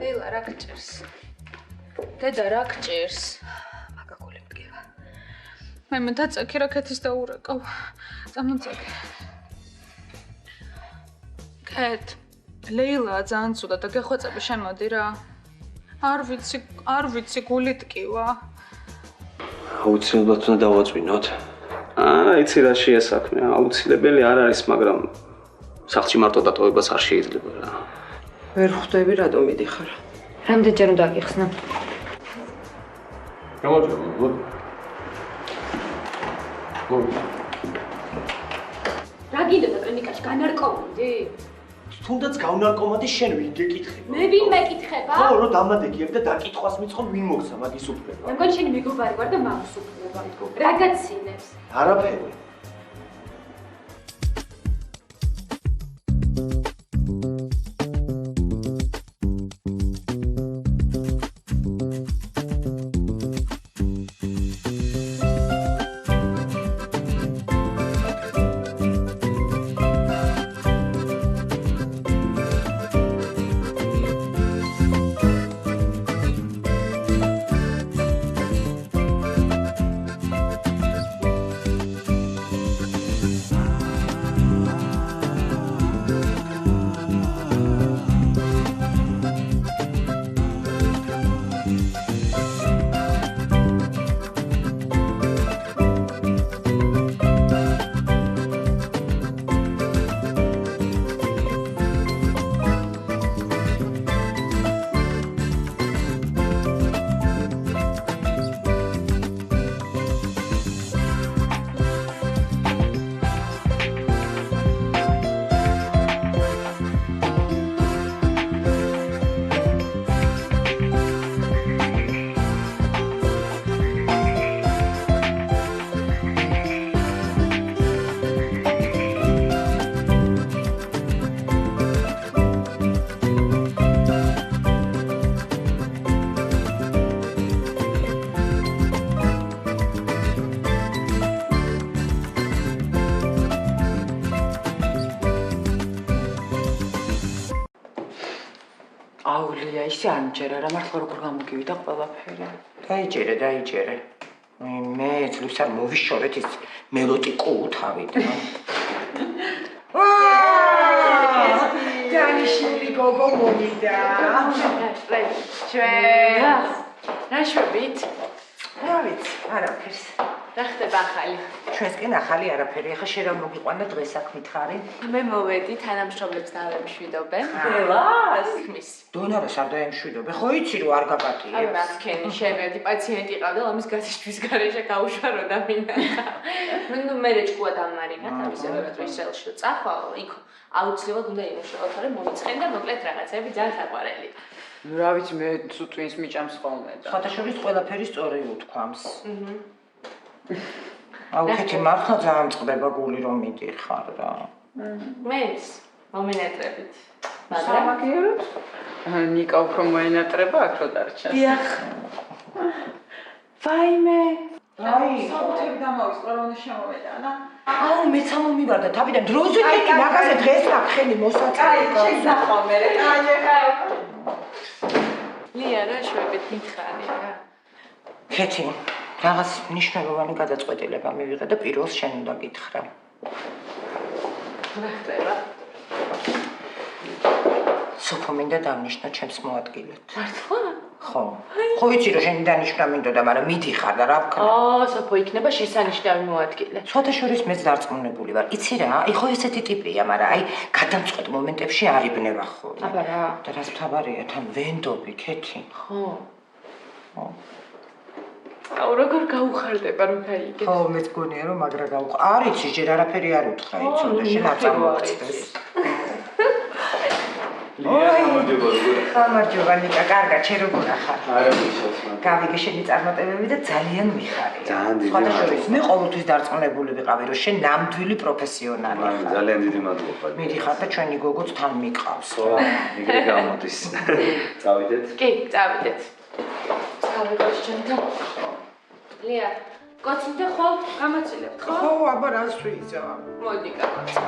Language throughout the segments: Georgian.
ლეილა რა გჭირს? დედა რა გჭირს? მაგაკული მდგება. მე დაწაკი რაკეთის დაურეკავ. წამოწაკი. კეთ, ლეილა ძალიან ცუდა და გეხვეწები შემოდი რა. არ ვიცი გული ტკივა. აუცილებლად უნდა დავაწვინოთ. იცი რა შეესაქმე, აუცილებელი არ არის, მაგრამ სახლში მარტო დატოვებას არ შეიძლება რა. ვერ ხვდები რატომ მიდიხარ? რამდენჯერ უნდა გიხსნა? გამარჯობა, მოდი. რა გინდოდა კლინიკაში განარკომდი? თუნდაც გავნარკომადი შენ ვინ გეკითხება? მე ვინ მეკითხება? ხო, რომ დამადეგიებ და დაკითხვას მიწყობ ვინ მოგცა მაგის უფლება. მე მგონი შენი მეგობარი ვარ და მაქვს უფლება. რა გაცინებს? არაფერი. აულია ისე არ მჯერა რა მართლა როგორ გამოგივიდა ყველაფერი. დაიჯერე. მე ძლივს არ მოვიშორეთ ის მელოტი კუთავიდან. დანიშნული გოგო მომიდა. ჩვენ რა შვებით? რა ვიცი, არაფერს. რა ხდება ახალი? ჩვენსკენ ახალი არაფერი, ახლა შენ რა მოგიყვანა დღეს აქ მითხარი? მე მოვედი თანამშრომლებს დავემშვიდობენ. ველას? ხმის. დონარას არ დაემშვიდობე, ხო იცი რომ არ გაგატიე. აი რა სქენი შევედი, პაციენტი ყავდა, ამის გასიშვის გარეშე გაუშარო და მინდა. მე რეჭკუა დამარინა, თავისებურად ისრაელში და წახვალ, იქ აუცილებლად უნდა იმუშაოთ, რომ მომიცხენ და მოკლედ რაღაცები ძალიან საყვარელი. რა ვიცი მე წუწვინს მიჭამს ხოლმე და. სხვადასხვა ყველაფერი სწორი უთქვამს. აუქეთი მართლა ძალიან წყდება გული რომ მიდიხარ რა. მეც მომენატრებით. მაგრამ სამაგიეროდ? ნიკა უფრო მოენატრება აქ რო დარჩა. დიახ. ვაიმე. აი, საუთები დამოვისყრა რომ შემოვედანა. აუ მეც ამომივარდა თავიდან დროზე კი მაგაზე დღეს ნახენი მოსაწევი. კაი, შეგნახო მე. კაი. ლია რა შვებით მითხარი რა. ქეთი, რაღაც მნიშვნელოვანი გადაწყვეტილება მივიღე და პირველს შენ უნდა გითხრა. რა ხდება? სოფო მინდა დავნიშნო ჩემს მოადგილედ. მართლა? ხო. ხო იცი რომ შენი დანიშნა მინდოდა, მაგრამ მიდიხარ და რა ვქნა? სოფო იქნება შესანიშნავი მოადგილე. სხვადასხვა მეც დარწმუნებული ვარ. იცი რა, აი ხო ესეთი ტიპია, მაგრამ აი გადამწყვეტ მომენტებში არ იბნევა ხოლმე. აბა რა? და რაც მთავარია, თან ვენდობი, ქეთი. ხო. აუ როგორ გაუხარდება რომ გაიგე. ხო, მეც გონია რომ მაგრა გავუყ. არ იცი, ჯერ არაფერი არ უთხრა, იცოდე, შენ არ წამოგწდეს. გამარჯობა ნიკა, კარგად, შენ როგორ ახარ? გავიგე შენი წარმატებები და ძალიან მიხარია. ძალიან დიდი მადლობა. მე ყოველთვის დარწმუნებული ვიყავი, რომ შენ ნამდვილი პროფესიონალი ხარ. ძალიან დიდი მადლობა. მიდიხარ და ჩვენი გოგოც თან მიყავს. ხო, იგივე გამოდის. წავიდეთ. კი, წავიდეთ. წავიდეთ ჩემთან. ლია, კოცინდა ხო გამაცილებთ ხო? ხო, აბა რას ვიზა? მოდი კაცო.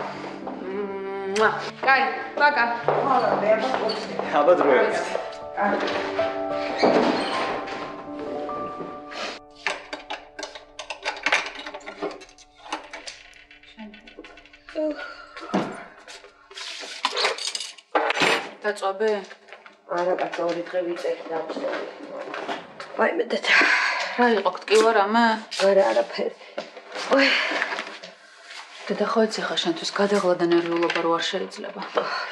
კაი, ბაკა. ხალხი, აბა კოცინდა. აბა დროებით. დაწვაბე? არა, კაცო, 2 დღე ვიწევი დავწევი. ვაიმე და რა იყო გტკივარ ამა? არაფერი. ვაი, დედა ხო იცი ხა შენთვის გადაღლა და ნერვიულობა რო არ შეიძლება.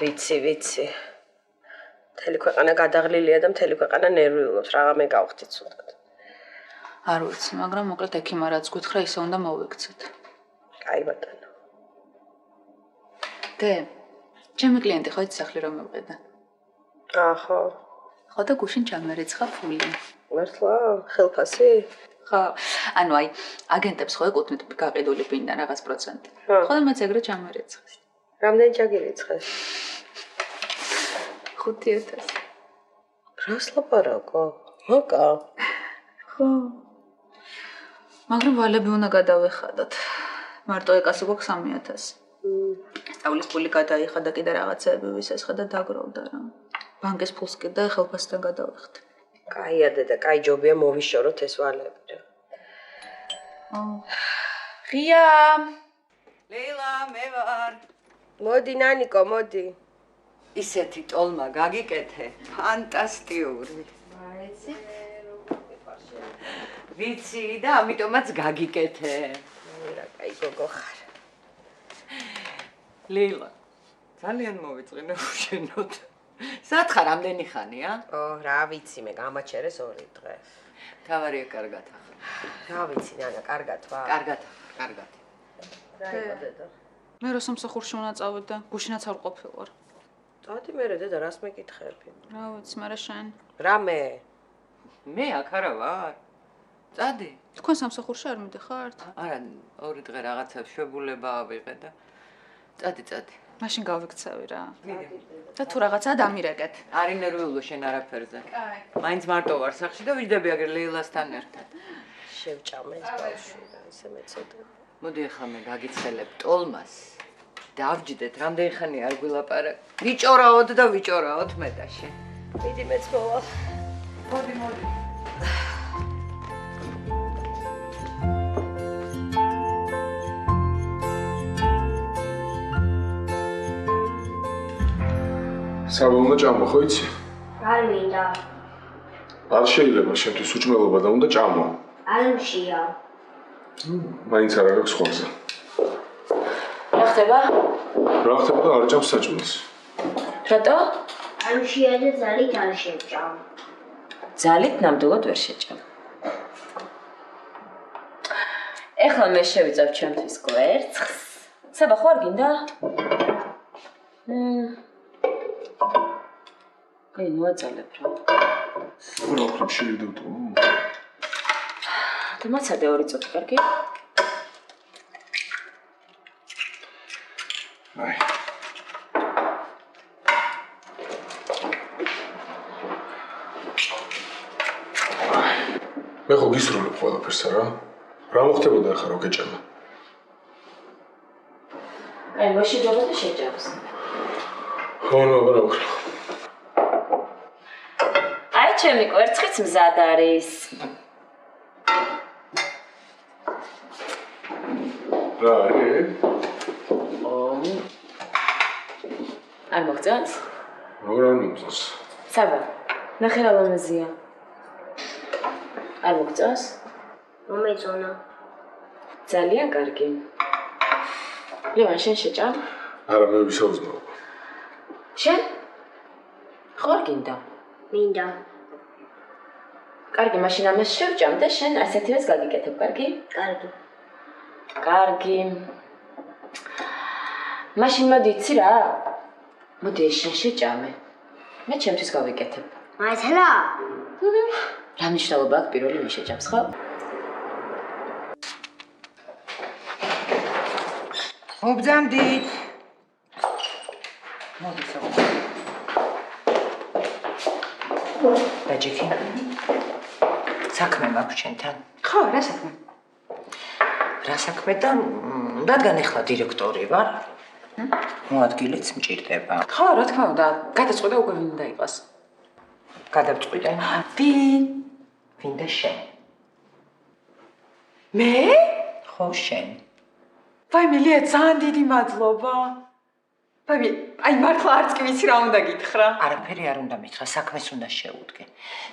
ვიცი. მთელი ქვეყანა გადაღლილია და მთელი ქვეყანა ნერვიულობს, რაღაცა გავხდით ცუდად. არ ვიცი, მაგრამ მოკლედ ექიმა რაც გითხრა, ისე უნდა მოვიქცეთ. კაი ბატონო. დე, ჩემი კლიენტი ხო იცი სახლი რომ მივყიდა? ახო. ხო და გუშინ ჩამერიცხა ფული. მართლა? ხელფასი? ხო, ანუ აი, აგენტებს ხო ეკუთვნით გაყიდული პინდა რაღაც პროცენტი. ხო და მეც ეგრე ჩამერიცხეს. რამდენი ჩაგირიცხეს? 5000. რას ლაპარაკო? მოკა. ხო. მაგრამ ვალები უნდა გადავეხადოთ. მარტო ეკასი გვაქვს 3000. სწავლის ფული გადაიხა და კიდე რაღაცეები ვისესხა და დაგროვდა რა. ბანკის ფულს კიდე ხელფასთან გადავიხდი. კაია დედა, კაი ჯობია მოვიშოროთ ეს ვალები რა. ღია. ლეილა, მე ვარ. მოდი ნანიკო, მოდი. ისეთი ტოლმა გაგიკეთე. ფანტასტიკური. ვიცი და ამიტომაც გაგიკეთე. რა კაი გოგო ხარ. ლეილა, ძალიან მოვიწყინე უშენოდ. სათხარ რამდენი ხანია? რა ვიცი, მე გამაჩერეს 2 დღე. თავარია კარგად ახლა. რა ვიცი, ნანა, კარგად ვარ. კარგად. რა იყო დედა? მე რო სამსახურში უნდა წავიდე, გუშინაც არ ყოფილვარ. წადი მე დედა, რას მეკითხები? რა ვიცი, მაგრამ შენ. რა მე? მე აქ არა ვარ. წადი. თქვენ სამსახურში არ მიდიხართ? არა, 2 დღე რაღაცა შვებულება ავიღე და წადი. მაშინ გავიქცევი რა. და თუ რაღაცა დამირეკეთ. არი ნერვიულო შენ არაფერზე. კაი. მაინც მარტო ვარ სახში და ვიჯდები აგერ ლეილასთან ერთად. შევჭამე ეს ბავშვი და ისე მეწოდება. მოდი ახლა მე გაგიცხელებ ტოლმას. დავჯდეთ, რამდენი ხანი არ გვილაპარაკ. ვიჭორაოდ და ვიჭორაოდ მე და შენ. მიდი მეც მოვალ. მოდი. საბოლოო ჭამო ხო იცი? არ მინდა. არ შეიძლება შენთვის უჭმელობა და უნდა ჭამო. არ მშია. მაინც არ აქვს ხვალზე. რა ხდება? რა ხდება და არ ჭამს საჭმელს. რატო? არ მშია და ძალით არ შეჭამ. ძალით ნამდვილად ვერ შეჭამ. ეხლა მე შევიწევ ჩემთვის კვერცხს. საბა ხო არ გინდა? აი, მოაწალებ რა. რა ვქრებ შეიძლება? და მაცადე 2 წუთი, კარგი? აი. მე ხო გისროლებ ყველაფერს რა? რა მოხდებოდა ახლა რო გეჭამა? აი, მოშიდება და შეჭამს. ხო, რა ვქრებ? აი, ჩემი კვერცხიც მზად არის. რა არის? არ მოგწონს? როგორ არ მომწონს? საბა, ნახე რა ლამაზია. არ მოგწონს? მომეწონა. ძალიან კარგი. ლევან, შენ შეჭამ? არა, მე ვისაუზმეო. შენ? ხო არ გინდა? მინდა. კარგი, მაშინ ამას შევჭამ და შენ ასეთივეს გაგიკეთებ, კარგი? კარგი. კარგი. მაშინ მოდი იცი რა? მოდი ეს შენ შეჭამე. მე ჩემთვის გავიკეთებ. მართლა? რა მნიშვნელობა აქვს პირველი მე შეჭამს, ხო? მობძამდით. მოდი საუბარი. დაჯექი. საქმე მაქვს შენთან. ხო, რა საქმე? რა საქმე და რადგან ეხლა დირექტორი ვარ? მოადგილეც მჭირდება. ხო, რა თქმა უნდა, გადაწყვეტა უკვე ვინ უნდა იყოს. გადავწყვიტე. ვინ? ვინ და შენ? მე? ხო, შენ. ვაი, მელია, ძალიან დიდი მადლობა. ვაი, აი მართლა არც კი ვიცი რა უნდა გითხრა. არაფერი არ უნდა მითხრა, საქმეს უნდა შეუდგე.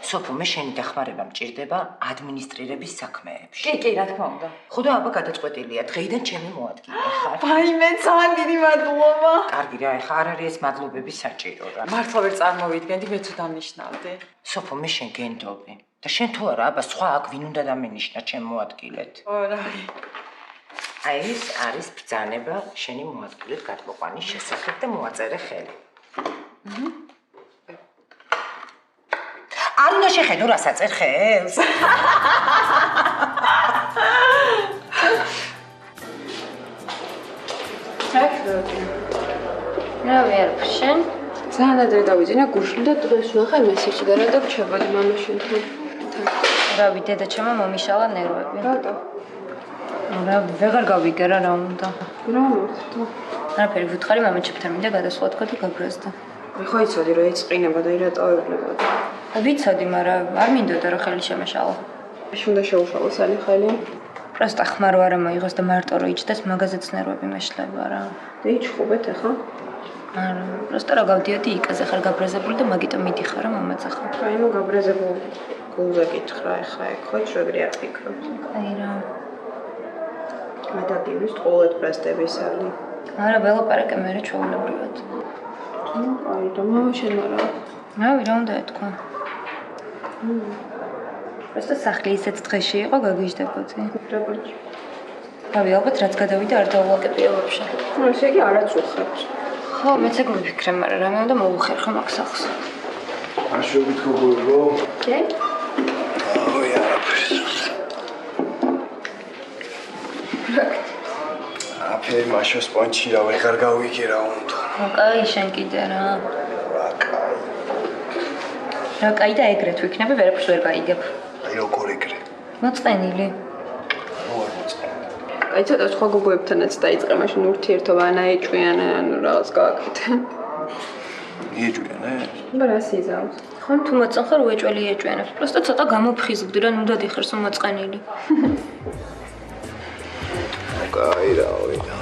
სოფო, მე შენი დახმარება მჭირდება ადმინისტრირების საქმეებში. კი, რა თქმა უნდა. ხოდა აბა გადაწყვეტილია, დღეიდან ჩემი მოადგილე ხარ. ვაი, მე ძალიან დიდი მადლობა. კარგი რა, ეხა არ არის ეს მადლობები საჭირო რა. მართლა ვერ წარმოვიდგენდი, მე თუ დამნიშნავდი. სოფო, მე შენ გენდობი. და შენ თუ არა, აბა სხვა აქ ვინ უნდა დამენიშნა ჩემ მოადგილედ? ორაი. აი ეს არის ბრძანება შენი მოადგილედ გადმოყვანის შესახებ და მოაწერე ხელი. არ უნდა შეხედო რა საწერ ხელს. რავი არ შენ? ძალიან ადრე დავიძინა გუშინ და დღეს ვნახე მესიჯი და რა დაგჩებოდი მამაშენთან. რავი დედაჩემმა მომიშალა ნერვები. რატო? რა ვეღარ გავიგე რა უნდა. რა მოხდა? არაფერი ვუთხარი მამაჩემთან მინდა გადასვლა თქვა და გაბრაზდა. ხო იცოდი რომ ეწყინება და რატო ეუბნებოდი. ვიცოდი, მაგრამ არ მინდოდა რომ ხელი შემეშალა. უნდა შეუშალოს ალი ხელი. პროსტა ხმარო არ მოიღოს და მარტო რო იჭდეს მაგაზეც ნერვები მეშლება რა. და იჩხუბეთ ახლა? არა, პროსტა რა გავდიოდი იკაზე ხარ გაბრაზებული და მაგიტომ მიდიხარ რა მამაცა ხარ. აი ნუ გაბრაზებული. გულზე გითხრა ახლა ეგ ხო შეგრე არ ფიქრობ. აი რა. გადაგივლის ყოველდღე პრესტების ალი. არა, ველაპარაკე მე ჩვეულებრივად. ნუ აი და მამაშენ არა. რავი რა უნდა ეთქვა. პროსტა სახლი ისეთ დღეში იყო გაგიჟდებოდი. რაბოჭი. რავი, ალბათ რაც გადავიდა არ დაულაკებია ვაფშე. ნუ ესე იგი არაც უხართ. ხო, მეც ეგ მიფიქრე, მაგრამ რამე უნდა მოუხერხო მაგ სახლს. არ შევვითხოვ გოგო. კი? ოი, არაფერს. აფერი მაშოს პონჩი რა ვეღარ გავიგე რა უნდა. კაი, შენ კიდე რა. რა კაი. რა კაი და ეგრეთ ვიქნები, ვერაფერს ვერ გაიგებ. აი როგორ ეგრე. მოწყენილი. რო არ მოწყენილი. აი ცოტა სხვა გოგოებთანაც დაიწყე მაშინ ურთიერთობა ან აეჭვიანე ან რაღაც გააკეთე. იეჭვიანე? აბა რა სიზავს? ხო, თუ მოწენ ხარ უეჭველი ეჭვიანებს. პროსტა ცოტა გამოფხიზლდი რა, ნუ დადიხარს მოწყენილი. კაი რა ვიდა.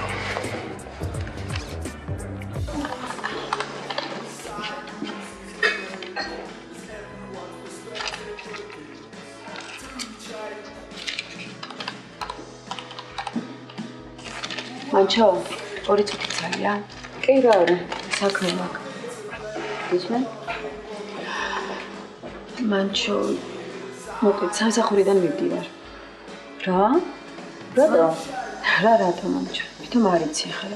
მანჩო, ორი წუთი ძალიან. კი რა არა, საქმე მაქვს. ისმენ? მანჩო, მოკლედ სამსახურიდან მივდივარ. რა? რატო? რა რატო მანჩო? თვითონ არ იცი ხარ.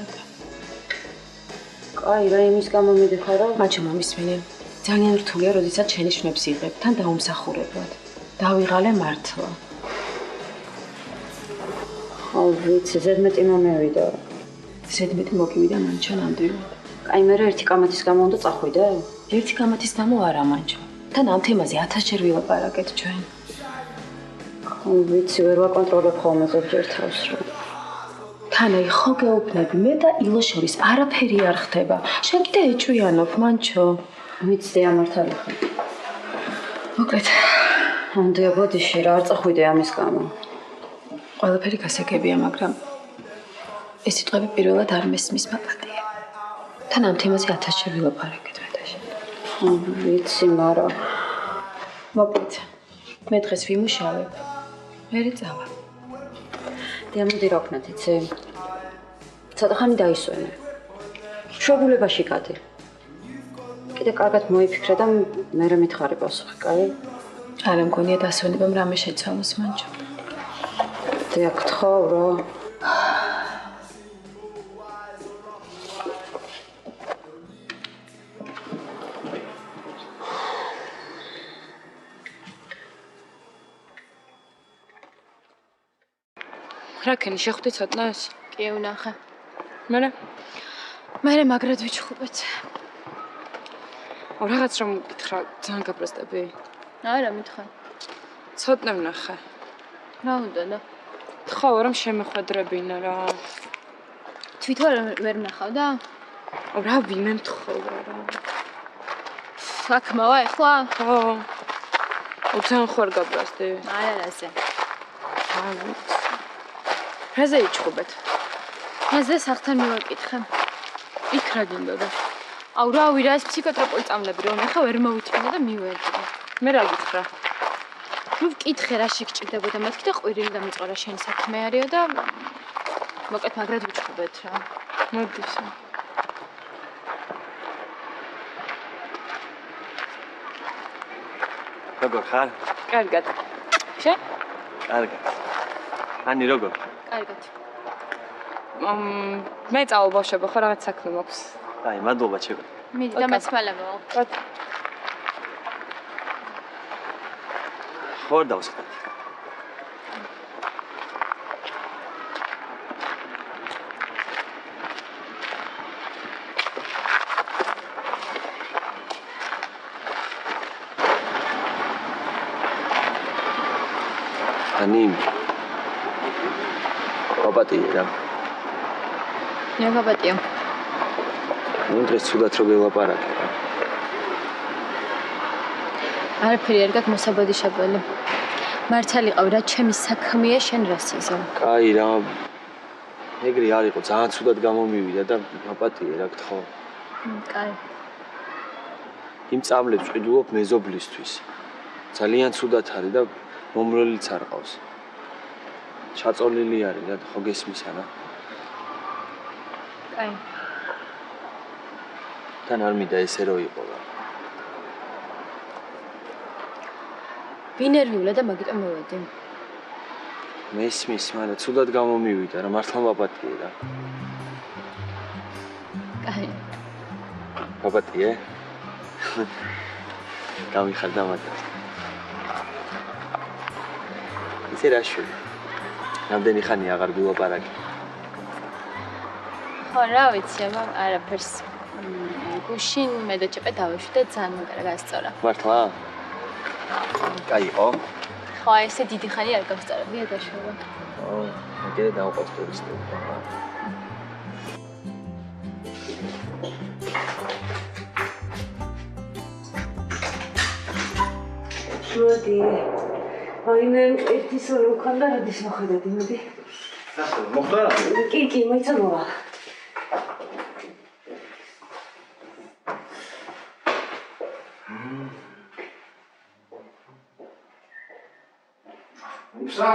კაი, რა იმის გამო მიდიხარ რა? მანჩო მომისმენი. ძალიან რთულია, როდესაც შენი შნებს იღებ, თან დაუმსახურებლად. დავიღალე მართლა. ხო, ვიცი, ზედმეტი მომევიდა. ზედმეტი მოგივიდა მანჩო ნამდვილად. კაი, მე ერთი კამათის გამო უნდა წახვიდე? ერთი კამათის გამო არა მანჩო. თან ამ თემაზე 1000-ჯერ ვილაპარაკეთ ჩვენ. ხო, ვიცი, ვერ ვაკონტროლებ ხოლმე ზოგჯერ თავს რა. თან აი ხო გეუბნები, მე და ილო შორის არაფერი არ ხდება. შენ კიდე ეჭვიანობ მანჩო. ვიცი, ამართალი ხარ. მოკლედ, ამდია ბოდიში რა არ წახვიდე ამის გამო. ყველაფერი გასაგებია, მაგრამ ეს სიტყვები პირველად არ მესმის მაპატია. თან ამ თემაზე 1000-ჯერ ვილაპარაკეთ მე და შენ. ხო, ვიცი, მაგრამ მოკლედ, მე დღეს ვიმუშავებ. მერე წავა. დიამოდი რა ვქნათ, იცი? ცოტა ხანი დაისვენე. შუაგულებაში გადი. კიდე კარგად მოიფიქრე და მერე მითხარი პასუხი, კაი? არა მგონია დასვენებამ რამე შეცვალოს მანჩო. დიაგთხო რა. რაკენი შეხვდი ცოტნას? კი, ვნახე. მერე მაგრად ვიჩხუბეთ. რაღაც რომ გითხრა, ძალიან გაბრაზდები? არა, მითხარ. ცოტნე ვნახე. რა უნდა და? ხო, რომ შემეხვედრებინა რა. თვითონ ვერ ნახავდა? რა ვინმე მთხოვდა რა. საქმეა ეხლა? ხო. უცენ ხوار გაბრასდი? არაზე. რაზე იჩხუბეთ? მასზე სახთან მივაკითხე. იქ რა გინდოდა? აუ რავი რა ეს ფსიქოტროპული წამლები რომ ეხა ვერ მოვიჩვენა და მივედი. მე რა გითხრა? ნუ ვკითხე რა შეგჭირდებოდა მეთქი და ყვირილი დამიწყო რა შენი საქმე არისო და მოკეთ მაგრად ვიჩხუბეთ რა. მოდის. როგორ ხარ? კარგად. შენ? კარგად. ანი როგორ? კარგად. მე წავბავშვებ ხო რაღაც საქმე მაქვს. აი, მადლობა ჩემო. მიდი და მეც მალევა. ხوار დავსხათ. ანი ოპატია რა. მე გაბატიო. ნუ დღეს ცუდად რო გელაპარაკე რა. არაფერი არ გაქვს მოსაბოდიშებელი. მართალი ყავ რა ჩემი საქმეა შენ რა სიზო. კაი რა. ეგრე არ იყო, ძალიან ცუდად გამომივიდა და ოპატია რა გთხოვ. კაი. იმ წამლებს ვყიდულობ მეზობლისთვის. ძალიან ცუდად არის და მომრელიც არ ყავს. ჩაწოლილი არის რა, ხო გესმის არა? კაი. თან არ მინდა ესე რო იყო რა. ვინერვიულა და მაგიტომ მოვედი. მესმის, მაგრამ ცუდად გამომივიდა რა, მართლა მაპატიე რა. კაი. მაპატიე? გამიხარ და მაგას. ისე რა შვილი? რამდენი ხანი აღარ გულაპარაკე? ხო რა ვიცი, აბა არაფერს. გუშინ მე და ჭეპე დავიშვი და ძალიან მაგარა გასწორა. მართლა? კაიო? ხო, ესე დიდი ხანი არ გავსწორებია გაშვება. ო, მე დავყავს ტურისტები. მოდი. აი მე ერთი სული მქონდა, როდის მოხვედები, მოდი. მოხდა? კი, მოიცამოვა. ისა?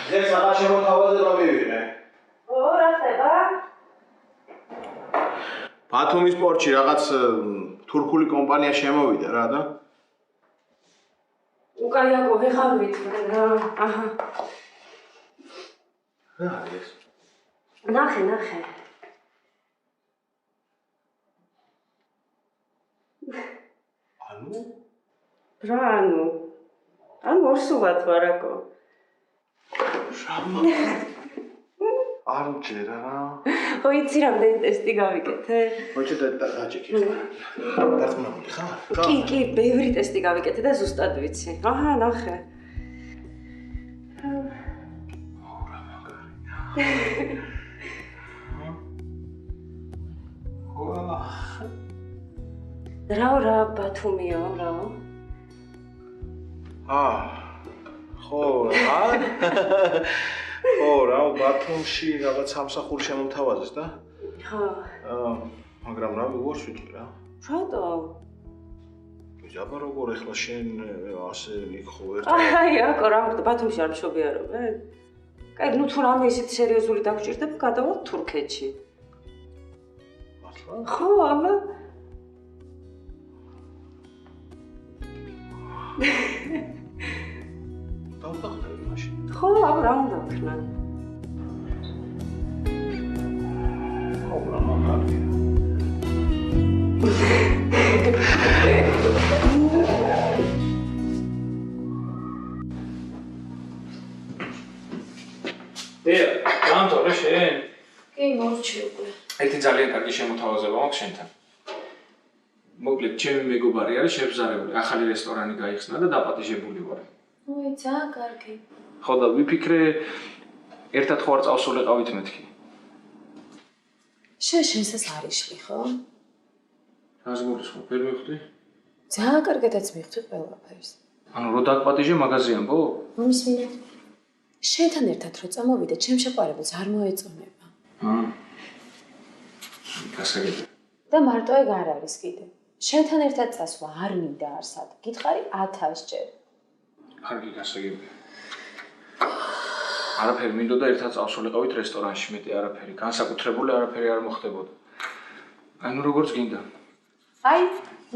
დღეს აღარ შემოთავაზე რომ მივიღე. რა ხდება? ბათუმის პორტში რაღაც თურქული კომპანია შემოვიდა რა და? უკაიაკო ვეღარ ვიცი რა. აჰა. რა არის? ნახე. ანუ ორსულად ვარაკო. შამა. არ მჯერა რა. ხო იცი რამდენი ტესტი გავიკეთე? მოიჭი და დაჭიქი. დარწმუნებული ხარ? კი, ბევრი ტესტი გავიკეთე და ზუსტად ვიცი. აჰა, ნახე. რა მაგარი. რა ბათუმიო რა. ხო რა. ხო რა, ბათუმში რაღაც სამსახური შემომთავაზეს და? ხო. მაგრამ რა ვიგორშვიდი რა. რატო? აბა როგორ ეხლა შენ ასე იქ ხო ერთ აი აკო რა მოხდა ბათუმში არ მშობიარობენ? კაი ნუ თუ რამე ისეთ სერიოზული დაგჭირდება გადავალ თურქეთში. მართლა? ხო აბა დავდახტები მაშინ. ხო აბა რა უნდა ვქნა? ხო რა მაგარია. გამთორე შენ? კი, მოვჭი უკვე. ერთი ძალიან კარგი შემოთავაზება მაქვს შენთან. მოკლედ, ჩემი მეგობარი არის შებზარებული, ახალი რესტორანი გაიხსნა და დაპატიჟებული ვარ. ой, ძალიან კარგი. ხო და ვიფიქრე ერთად ხო არ წავსულიყავით მეთქი. შენსაც არიშლი, ხო? რას გულისხმობ? ვერ მივხვდი? ძალიან კარგადაც მივხვდი ყველაფერს. ანუ რო დაგპატიჟე მაგაზე ამბო? მომისმინე. შენთან ერთად რო წამოვიდე, ჩემ შეყვარებულს არ მოეწონება. გასაგებია. და მარტო ეგ არ არის კიდე. შენთან ერთად წასვლა არ მინდა არსად. გითხარი 1000 ჯერ. კარგი გასაგებია. არაფერი მინდოდა ერთად წავსულიყავით რესტორანში, მეტი არაფერი. განსაკუთრებული არაფერი არ მოხდებოდა. ანუ როგორც გინდა. აი,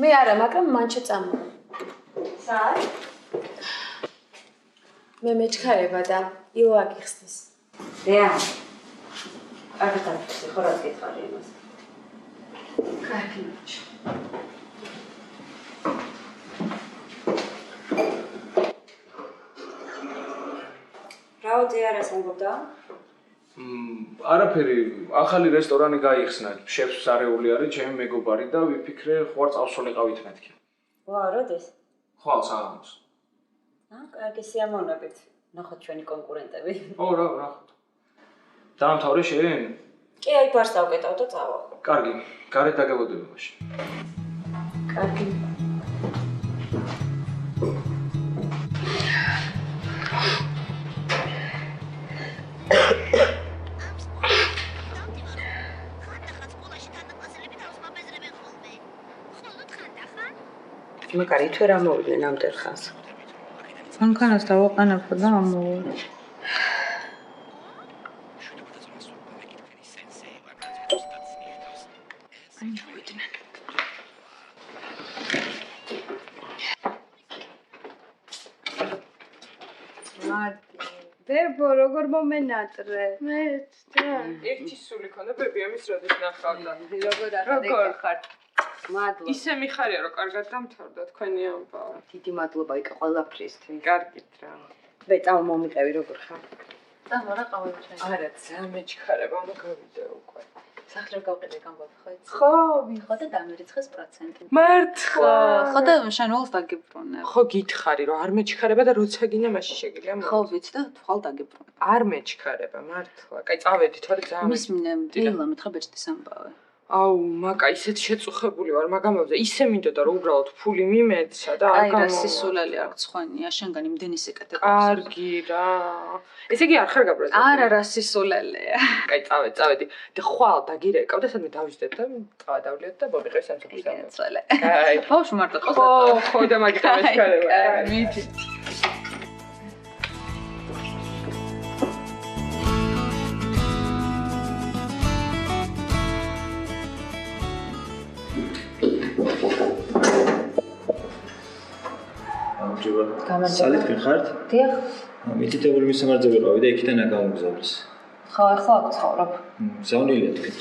მე არა, მაგრამ მანჩო წამოვა. საათ? მე მეჩქარება და ილო აგიხსნის. დეა. კარგად არის, ხო რა გითხარი იმას. კარგი მანჩო. რაოდე არას ამბობდა? არაფერი, ახალი რესტორანი გაიხსნა. შეფს არეული არის, ჩემი მეგობარი და ვიფიქრე, ხوار წავსულიყავით მეთქი. ვა, როდეს? ხვალ საღამოს. კარგი სიამოვნებით. ნახოთ ჩვენი კონკურენტები. რა. დაამთავრე შენ? კი, აი ბარს დავკეტავ და წავალ. კარგი, გარეთ დაგებოდები მაშინ. კარგი. მაგარი თუ რა მოვიდნენ ამდენ ხანს. მანქანას დავაყენებო და ამოვა. აი მოვიდნენ. ბებო, როგორ მომენატრე? მეც და ერთი სული ქონდა ბები ამის როდის ნახავდა. როგორ ხარ? მადლობა. ისე მიხარია რომ კარგად დამთავრდა თქვენი ამბავი. დიდი მადლობა იქ ყველაფრისთვის. კარგით რა. ბეწავ მომიყევი როგორ ხარ? წამო რა ყავაჩაი. არა, ძალიან მეჩქარება მოგავიდე უკვე. სახლ გავყიდე გამბავ ხო იცი? ხო, ხო და დამერიცხეს პროცენტი. მართლა. ხო და შენ ვალს დაგებრუნე. ხო გითხარი რომ არ მეჩქარება და როცა გინდა მაშინ შეგიძლია მოვა. ხო ვიცი და თვალ დაგებრუნე. არ მეჩქარება მართლა. კაი წავედი თორე ძალიან მისმინე დილა მეთხრა ბეჭდის ამბავე. აუ, მაკა ისეთ შეწუხებული ვარ მაგამავზე. ისე მინდოდა რომ უბრალოდ ფული მიმეცა და არ აი რა გამოვა. სისულელი არ გცხვენია, შენგან იმდენი სიკეთე. კარგი რა. ესე იგი არ ხარ გაბრაზებული. არა რა სისულელია. კაი წავედი. და ხვალ დაგირეკავ და სადმე დავისდეთ და ტყვა დავლიოთ და მომიყევ სამწუხაროდ. გენაცვალე. კაი. ბავშვი მარტო ყავს. ხო და მაგით ამეჩქარება. მიდი. სალით გიხართ? დიახ. მითითებული მისამართზე ვიყავი და იქიდან აგამოგზავნეს. ხო, ახლა აქ ცხოვრობ. ზავნილია თქვენ.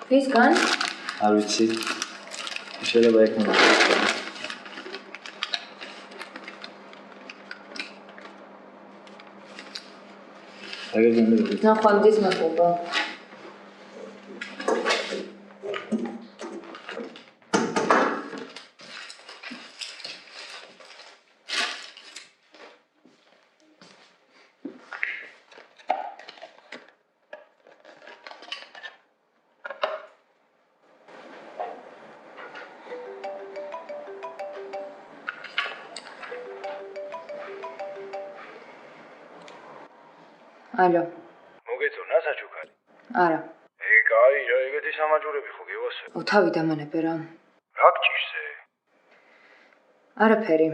ვისგან? არ ვიცი. შეიძლება ეგ მომხდარა. დაგეგმებული. ნახვამდის მადლობა. ალო. მოგეწონა საჩუქარი? არა. კაი, რა ეგეთი სამაჯურები ხო გევასე? თავი დამანებე რა. რა გჭირზე? არაფერი.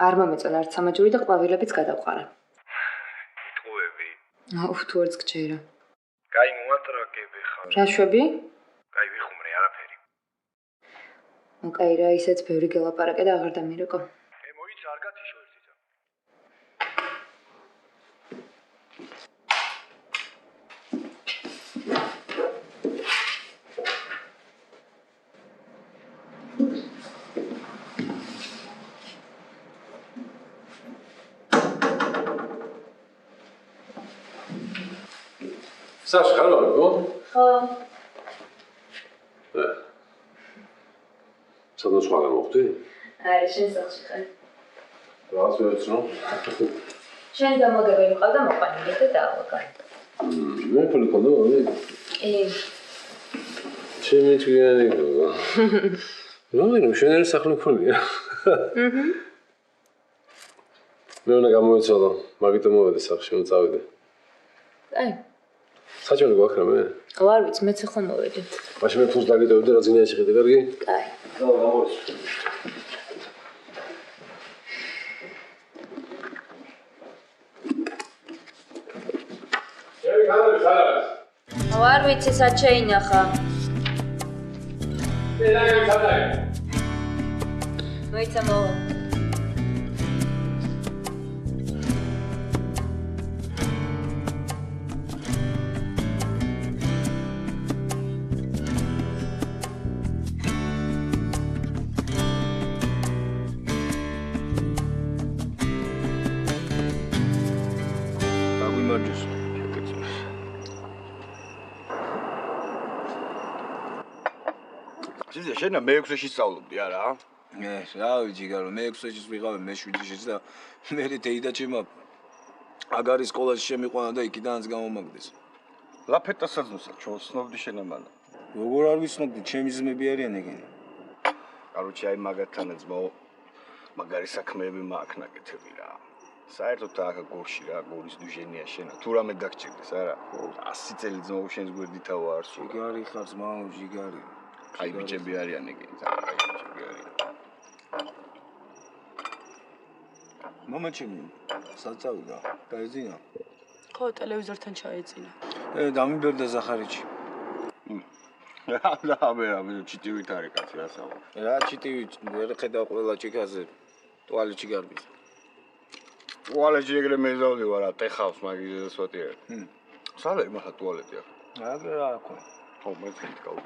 არ მომეწონა არც სამაჯური და ყვავილებიც გადავყარა. იტყუები. აუ, თუ არც გჭირა. კაი, მოატრაგები ხარ. რა შვები? კაი, ვიხუმრე არაფერი. კაი რა, ისეც ბევრი გელაპარაკე და აღარ დამირეკო. მოიცა არ გათიშო ერთი ძა. Саша, хорошо? ხო. სადაც ვაგარ მოხდი? აი, შენ სახლში ხარ. რას ვეცნო? შენ გამოგებები მყავდა მოყვანილი და დავაგან. მე ფული ქონდა, კი. ჩემი თვიანი გოგო. ნუ შენერი სახლი მქონია. მე უნდა გამოვიცვალო, მაგით მოვედი სახლში, წავიდე. აი, საჭმელი გვაქვს რამე? არ ვიცი, მეც ახლა მოვედი. მაშინ მე ფულს დაგიტოვებ და რა ძინაში ხედე, კარგი? კაი. გამოვიცვალე. შევი ხალხი სადაც? არ ვიცი, სად შეინახა. დედაი სადაა? მოიცა მოვა. გაგვიმარჯოს. ძიძე შენა მე-6-ში სწავლობდი არა? რა ვიცი გარო, მე-6-ში ვიყავი, მე-7-ში და მე დეიდა ჩემო აგარის სკოლაში შემიყვანა და იქიდანაც გამომაგდეს. ლაფეტასაძნოსა, ჩოსნობდი შენა მანა. როგორ არ ვიცნობდი, ჩემი ძმები არიან ეგენი. კაროჩი აი მაგათანაც მაგარი საქმეები მაქვს ნაკეთები რა. საერთოდ აქ გორში რა, გორის დუჟენია შენა. თუ რამე დაგჭირდეს არა? 100 წელი ძმაო შენს გვერდითაო არ სულ. ჯიგარი ხარ ძმაო, ჯიგარი. აი ბიჭები არიან ეგენი, აი ბიჭები არიან. მომაჩემი, საწავიდა, დაეძინა. ხო, ტელევიზორთან ჩაეძინა. დამიბერდა ზახარიჩი. რა, ჩიტივით არის კაცი რა საუბარ. რა ჩიტივით, ვერ ხედავ ყველა ჭიქაზე, ტუალეტში გარბის. ტუალეტში ეგრე მეზავდი ვარა, ტეხავს მაგიზე სვატია. სალე მახა ტუალეტი ახლა. აგრე რა აქვს? ხო, მეცით გავ.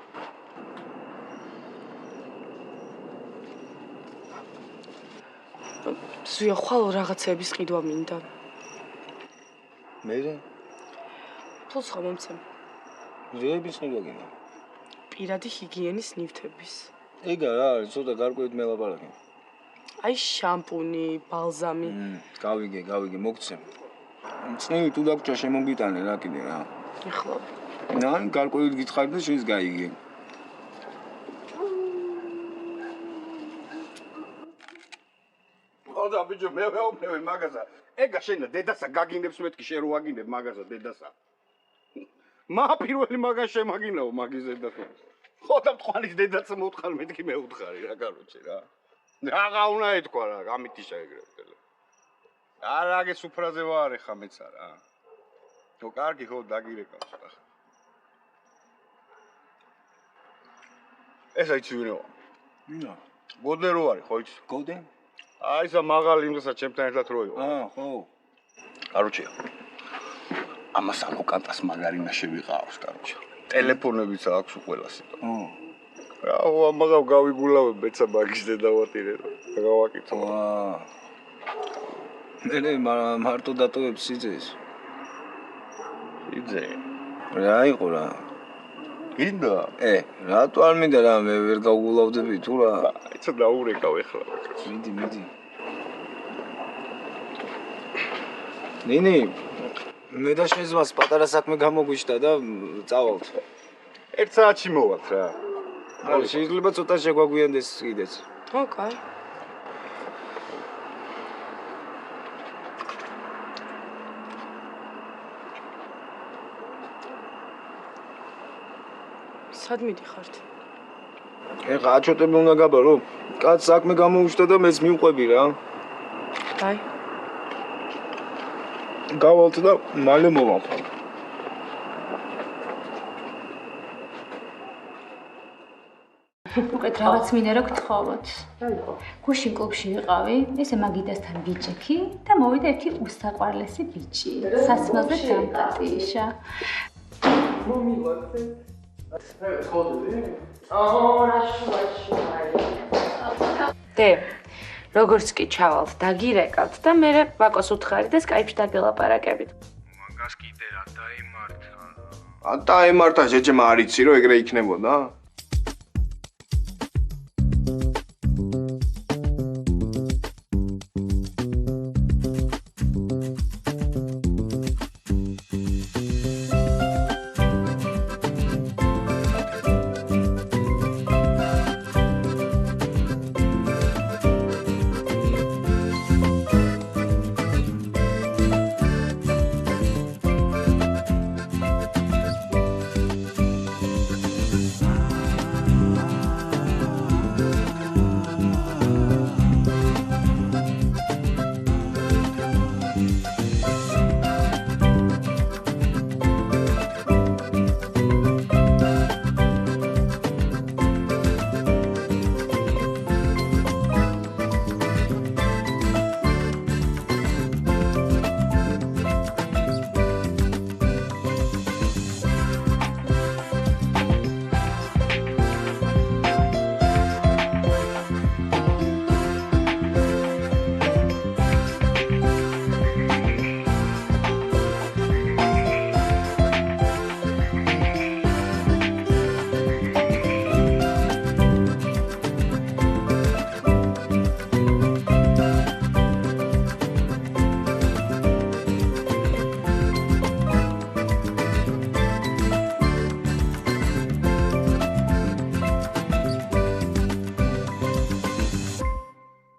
ზვია ხვალ რაღაცების ყიდვა მინდა. მე? ფულს ხომ მომცემ. რეების ყიდვა გინდა. პირადი ჰიგიენის ნივთების. ეგა რა არის, ცოტა გარკვევით მელაპარაკე. აი შამპუნი, ბალზამი. გავიგე, მოგცემ. წნევი თუ დაგჭა შემოგიტანე რა კიდე რა. ეხლა. ნან გარკვევით გითხარი და შენს გაიგე. ხოდა ბიჭო მე ვეუბნები მაგაზა. ეგა შენა დედასა გაგინებს მეთქი შენ რო აგინებ მაგაზა დედასა. პირველი მაგას შემაგინაო მაგის დედასა. ხოდა მტყანის დედაცა მოთხარ მეთქი მე უთხარი რა კაროჩე რა. რაღა უნდა ეთქვა რა, ამითი შეეგრებდე. არა გე სუფრაზე ვარ ხა მეც არა. თო კარგი ხო დაგირეკავს ხა. ეს აიცი ვინოა? ვინა? გოდე რო არის ხო იცი? გოდე? აი სა მაღალი იმდასაც ჩემთან ერთად რო იყო. ხო. კაროჩე. ამას ავოკატას მაგარინა შევიყავს კაროჩე. ტელეფონებიც აქვს ყველასი. რა ამაღავ გავიგულავებ მეცა მაგის დედავატირე რა. გავაკითხო. მე მარტო დატოვებს სიძეს. სიძე? რა იყო რა? გინდა? რატო არ მინდა რა, მე ვერ გავგულავდები თუ რა? იცი დაურეკავ ეხლა. მიდი. ნინი, მე და შენ ზმას პატარა საქმე გამოგვიშთა და წავალთ. 1 საათში მოვალთ რა. შეიძლება ცოტა შეგვაგვიანდეს კიდეც. ხო, კაი. სად მიდიხართ? ეხლა აჩოტები უნდა გაბარო. კაც საქმე გამოუშთა და მეც მივყვები რა. კაი. გავალთ და მალე მოვალთ. უკეთ რაღაც მინდა რა გთხოვოთ. გუშინ კლუბში ვიყავი, ესე მაგიდასთან ვიჭექი და მოვიდა ერთი უსაყვარლესი ბიჭი. სასმელზე დამპატიშა. მომილოცე. დე, როგორც კი ჩავალთ, დაგირეკავთ და მე ვაკოს უთხარი და სკაიპში დაგელაპარაკებით. მაგას კიდე რა დაემართა. დაემართა, შეჭემა არ იცი რომ ეგრე იქნებოდა?